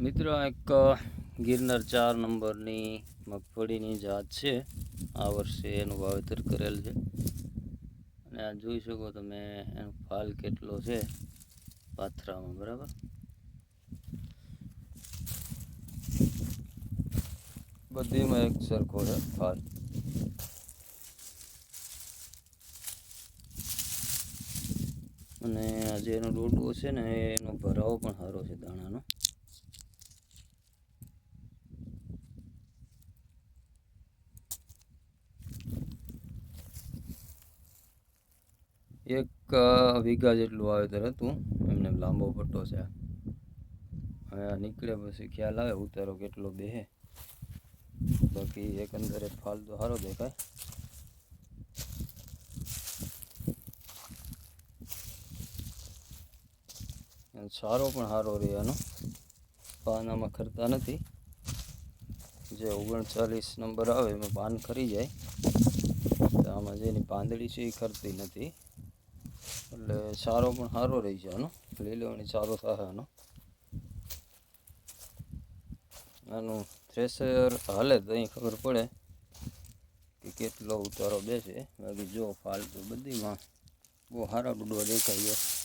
મિત્રો એક ગિરનાર 4 નંબરની મગફળીની જાત છે. આ વર્ષે એનું વાવેતર કરેલ છે અને આ જોઈ શકો તમે એનો ફાલ કેટલો છે પાથરામાં. બરાબર, બધીમાં એક સરખો છે ફાલ. અને આજે એનો ડોડો છે ને એનો ભરાવો પણ સારો છે દાણાનો. એક વીઘા જેટલું વાવેતર હતું. એમને લાંબો પટ્ટો છે. હવે આ નીકળે પછી ખ્યાલ આવે ઉતારો કેટલો બેહે. બાકી એકંદરે ફાલ તો સારો દેખાય. સારો પણ સારો રહે આનો. પાનામાં ખરતા નથી. જે 39 નંબર આવે એમાં પાન ખરી જાય. આમાં જેની પાંદડી છે એ ખરતી નથી. એટલે સારો પણ સારો રહી છે આનો. લીલવણી સારો થાય આનો. આનું થ્રેશર હાલે તો અહીં ખબર પડે કે કેટલો ઉતારો બેસે. બાકી જો ફાલ તો બધીમાં બહુ સારા ડૂડવા દેખાય છે.